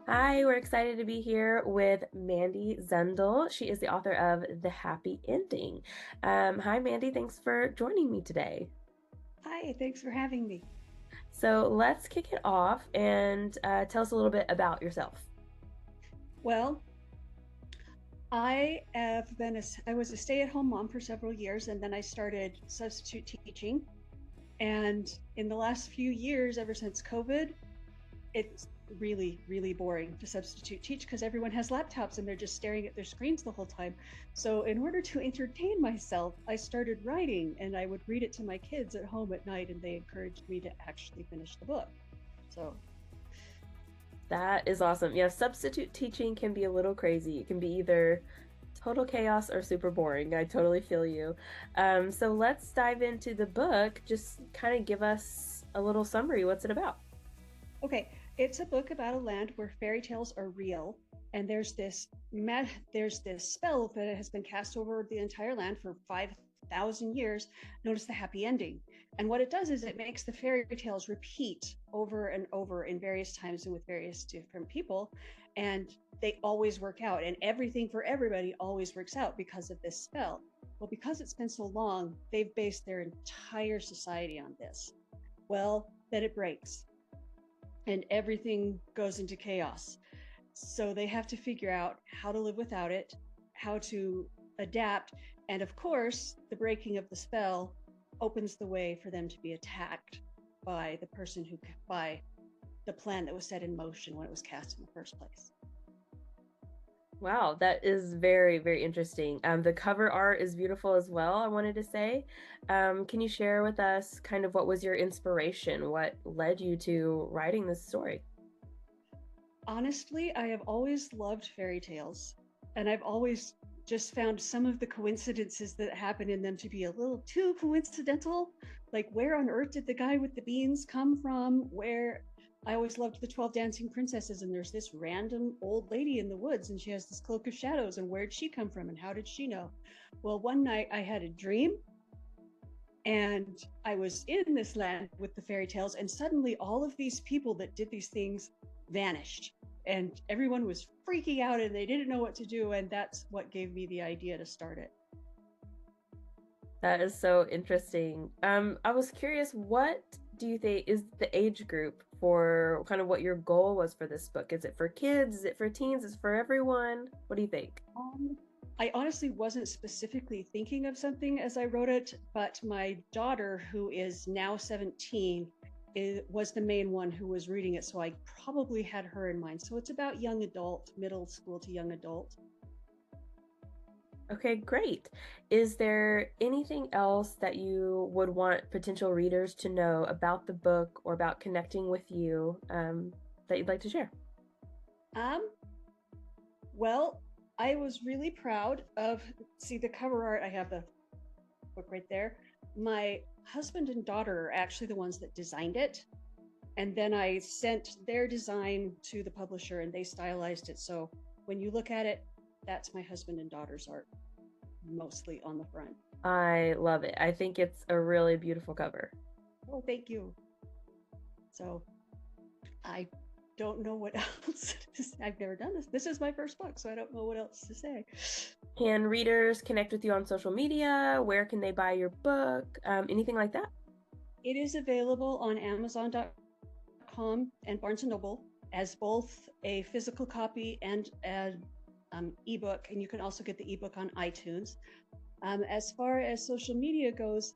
Hi, we're excited to be here with Mandy Zundel. She is the author of The Happy Ending. Hi, Mandy. Thanks for joining me today. Hi, thanks for having me. So let's kick it off and tell us a little bit about yourself. Well, I was a stay-at-home mom for several years, and then I started substitute teaching. And in the last few years, ever since COVID, it's really, really boring to substitute teach because everyone has laptops and they're just staring at their screens the whole time. So in order to entertain myself, I started writing, and I would read it to my kids at home at night, and they encouraged me to actually finish the book. So That is awesome. Yeah, substitute teaching can be a little crazy. It can be either total chaos or super boring. I totally feel you. So let's dive into the book. Just kind of give us a little summary. What's it about? okay, it's a book about a land where fairy tales are real, and there's this spell that has been cast over the entire land for 5,000 years, known as the happy ending. And what it does is it makes the fairy tales repeat over and over in various times and with various different people, and they always work out, and everything for everybody always works out because of this spell. Well, because it's been so long, they've based their entire society on this. Well, then it breaks and everything goes into chaos. So they have to figure out how to live without it, how to adapt. And of course, the breaking of the spell opens the way for them to be attacked by by the plan that was set in motion when it was cast in the first place. Wow, that is very, very interesting. The cover art is beautiful as well, I wanted to say. Can you share with us kind of what was your inspiration? What led you to writing this story? Honestly, I have always loved fairy tales, and I've always just found some of the coincidences that happen in them to be a little too coincidental. Like, where on earth did the guy with the beans come from? Where I always loved the 12 Dancing Princesses, and there's this random old lady in the woods, and she has this cloak of shadows, and where'd she come from, and how did she know? Well, one night I had a dream and I was in this land with the fairy tales, and suddenly all of these people that did these things vanished. And everyone was freaking out and they didn't know what to do. And that's what gave me the idea to start it. That is so interesting. I was curious, what do you think is the age group for kind of what your goal was for this book? Is it for kids? Is it for teens? Is it for everyone? What do you think? Um, I honestly wasn't specifically thinking of something as I wrote it, but my daughter, who is now 17, was the main one who was reading it. So I probably had her in mind. So it's about young adult, middle school to young adult. Okay, great. Is there anything else that you would want potential readers to know about the book or about connecting with you that you'd like to share? Um, Well, I was really proud of, see the cover art. I have the book right there. My husband and daughter are actually the ones that designed it. And then I sent their design to the publisher and they stylized it. So when you look at it, that's my husband and daughter's art, mostly on the front. I love it. I think it's a really beautiful cover. Oh, thank you. So I don't know what else to say. I've never done this. This is my first book, so I don't know what else to say. Can readers connect with you on social media? Where can they buy your book? Anything like that? It is available on Amazon.com and Barnes and Noble as both a physical copy and an ebook, and you can also get the ebook on iTunes. As far as social media goes,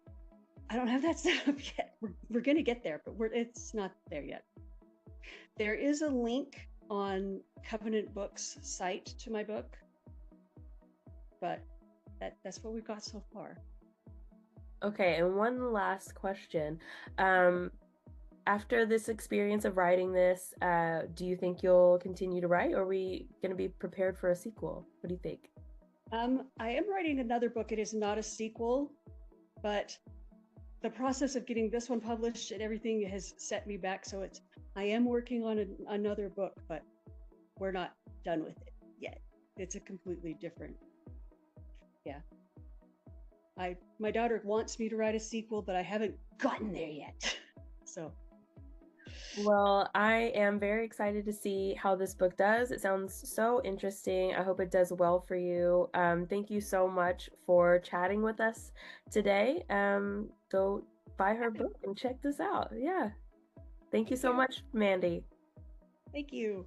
I don't have that set up yet. We're going to get there, but it's not there yet. There is a link on Covenant Books site to my book, but that's what we've got so far. Okay, and one last question. Um, After this experience of writing this, do you think you'll continue to write, or are we going to be prepared for a sequel? What do you think? I am writing another book. It is not a sequel, but the process of getting this one published and everything has set me back. So I am working on another book, but we're not done with it yet. It's a completely different, yeah. My daughter wants me to write a sequel, but I haven't gotten there yet. So Well, I am very excited to see how this book does. It sounds so interesting. I hope it does well for you. Thank you so much for chatting with us today. Go buy her book and check this out. Yeah. Thank you so Yeah. much, Mandy. Thank you.